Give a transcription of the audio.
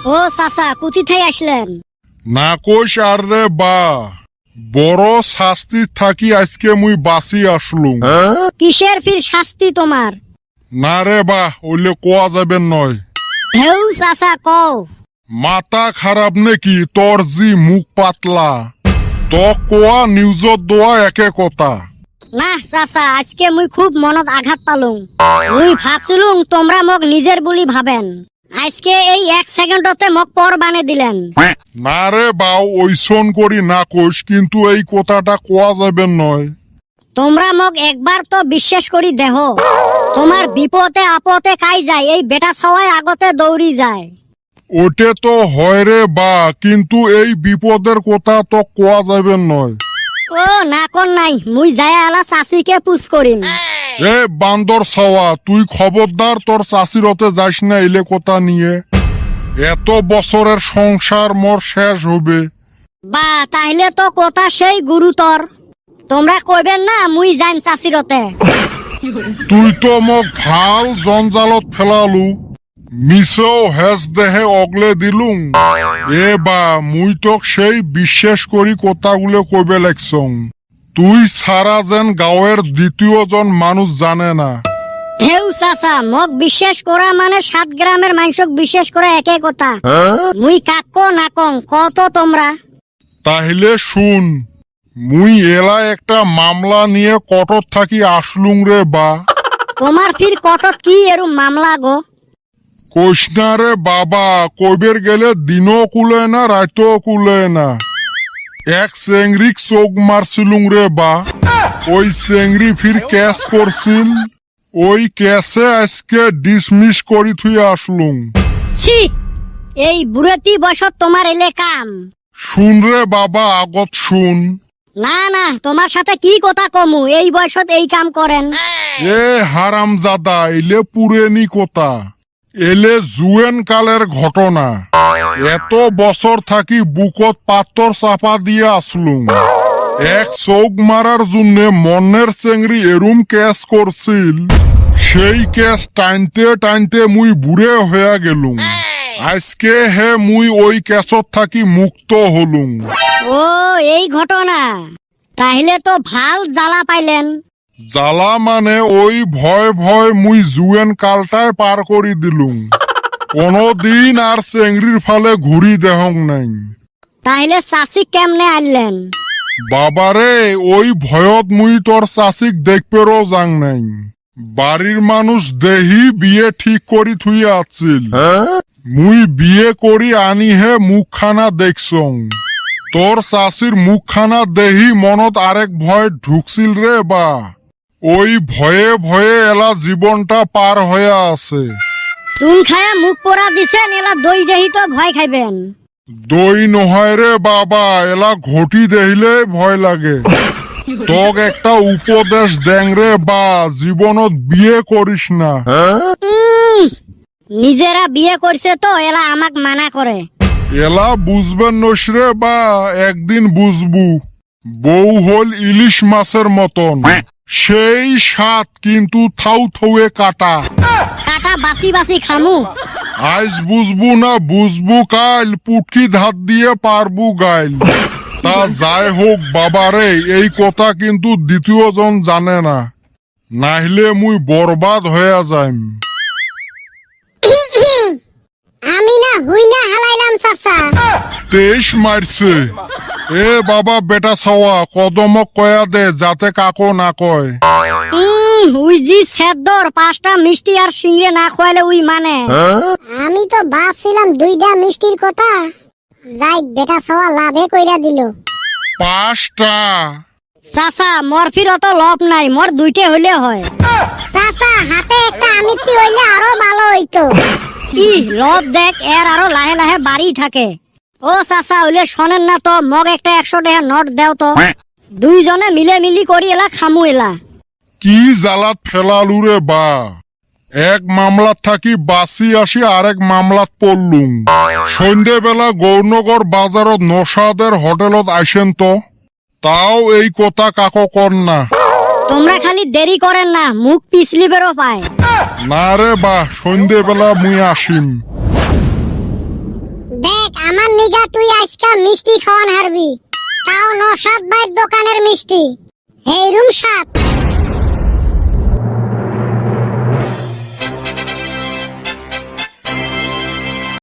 ও চাচা কুতি থাই আসলেন? না কইস আর রে বা, বড় শাস্তি থাকি আজকে মুই বাঁচি আসলুম। কিসের ফির শাস্তি তোমার? না রে বা, ওইলে কোয়া যাবে নয়। হেউ চাচা কও। মাথা খারাপ নাকি তোর জি মুখ পাতলা? তো কোয়া নিউজত দোয়া একে কথা। না চাচা আজকে মুই খুব মনত আঘাত পালুম। মুই ভাবছিলুম তোমরা মোক নিজের বলি ভাবেন, আজকে এই 1 সেকেন্ডতে মোক পর বানে দিলেন। না রে বাউ, ওইসন করি না কইস, কিন্তু এই কথাটা কোয়া যাবে নয়। তোমরা মোক একবার তো বিশ্বাস করি দেহ, তোমার বিপদে আপদে কাই যায় এই বেটা সবাই আগতে দৌড়ি যায়। ওটে তো হয় রে বা, কিন্তু এই বিপদের কথা তো কোয়া যাবে নয়। ও না কোন নাই, মুই যায় আলা চাষিকে পুষ করিম। এ বান্দর ছাওয়া, তুই খবরদার তোর চাষিরতে যাস না এলে কথা নিয়ে। এত বছরের সংসার মোর শেষ হবে। বা তাহলে তো কথা সেই গুরুতর, তোমরা কইবেন না মুই যাইম চাষিরতে। তুই তো মোক ভাল জঞ্জালত ফেলালু, মিছেও হেজ দেহে অগলে দিলুম। এ বা মুই তোক সেই বিশ্বাস করি কথাগুলো কইবে লাগছং। তুই ছাড়া যেন গাঁয়ের দ্বিতীয়জন মানুষ জানে না। হেউ চাচা, মোক বিশ্বাস করা মানে 7 গ্রামের মানুষক বিশ্বাস করা একে কথা। মুই কাকো না কং কত তোমরা। তাহলে শুন, মুই এলা একটা মামলা নিয়ে কটর থাকি আসলুম রে বা। তোমার ফির কটত কি এরম মামলা গো? কইস না রে বাবা, কইবের গেলে দিনও কুলে না রাতও কুলে না। এক চেংড়িক চোখ মারছিলুম রে বা, ওই চেংড়ি ফির ক্যাশ করছিল। ওই ক্যাশে আজকে ডিসমিস করি থুই আসলুম। ছি, এই বুড়েতি বয়সত তোমার এলে কাম। শুন রে বাবা, আগত শুন। না না, তোমার সাথে কি কথা কমু, এই বয়সত এই কাম করেন? এ হারামজাদা, এলে পুরেনি কথা, এলে জুয়েন কালের ঘটনা। এত বছর থাকি বুকত পাথর চাপা দিয়ে আসলুম। এক চৌক মারার জন্য মনের চেংড়ি এরুম ক্যাশ করছিল, সেই ক্যাশ টানতে টানতে মুই বুড়ে হয়ে গেলুম। আজকে হে মুই ওই ক্যাশত থাকি মুক্ত হলুম। ও এই ঘটনা, তাহলে তো ভাল জ্বালা পাইলেন। জ্বালা মানে ওই ভয় ভয় মুই জুয়েন কালটায় পার করি দিলুম। কোনদিন আর চেংড়ির ফালে ঘুরি দেহং নাই। তাহলে চাষি কেমনে আনলেন? বাবারে, ওই ভয়ত মুই তোর চাষিক দেখপেরও যাং নাই। বাড়ির মানুষ দেহি বিয়ে ঠিক করি থুই আছিল। মুই বিয়ে করি আনিহে মুখখানা দেখছং। তোর চাষির মুখখানা দেহি মনত আরেক ভয় ঢুকছিল রে বা। ওই ভয়ে ভয়ে এলা জীবনটা পার হয়ে আছে। চুন খায়া মুখ পোড়া দিছেন, এলা দই দেহি তো ভয় খাইবেন। দই নহয় রে বাবা, এলা ঘটি দেখিলে ভয় লাগে। তোক একটা উপদেশ দেং রে বা, জীবনত বিয়ে করিস না। নিজেরা বিয়ে করছে তো এলা আমাক মানা করে। এলা বুঝবেন নস রে বা, একদিন বুঝবু। বউ হল ইলিশ মাছের মতন, সেই স্বাদ কিন্তু থাউ থৌয়ে কাটা। কাটা বাসি বাসি খামু। আজ বুঝবু না বুঝবু কাল, পুটকি ধাত দিয়ে পারবু গাইল। তা যাই হোক বাবারে, এই কথা কিন্তু দ্বিতীয়জন জানে না, নাহলে মুই বরবাদ হয়ে যাইম। আমি না হুই না হালাইলাম চাচা। 23 মারছে। এ বাবা বেটা ছাওয়া, কদমক কয়া দে যাতে কাকো না কয়। উই জি সেদ্দর 5টা মিষ্টি আর সিংড়ে না খোয়ালে উই মানে। আমি তো ভাবছিলাম 2টা মিষ্টির কথা, যাই বেটা সওয়া লাভে কইরা দিল। 5টা? চাচা মোর ফির অত লোভ নাই, মোর 2টে হইলে হয়। চাচা হাতে একটা আমিত্তি হইলে আরো ভালো হইতো। কি লোভ দেখ, এর আরো লাহে লাহে বাড়ি থাকে। ও চাচা হইলে শোনেন না তো, মগ একটা 100 টাকা নোট দেও তো, 2 জনে মিলে মিলি করি এলা খামু এলা। কি জ্বালাত ফেলালু রে বা, এক মামলাত থাকি বাঁচি আসি আরেক মামলাত পড়লুম। সন্ধ্যেবেলা গৌরনগর বাজারত নসাদের হোটেলত আইসেন তো, তাও এই কথা কাকো কর না। তোমরা খালি দেরি করেন না, মুখ পিছলিবেরও পায়। না রে বা, সন্ধ্যেবেলা মুই আসিম। আমার নিগা তুই আজকা মিষ্টি খাওয়ান হারবি, তাও নসাদ ভাইয়ের দোকানের মিষ্টি। এই রুম 7।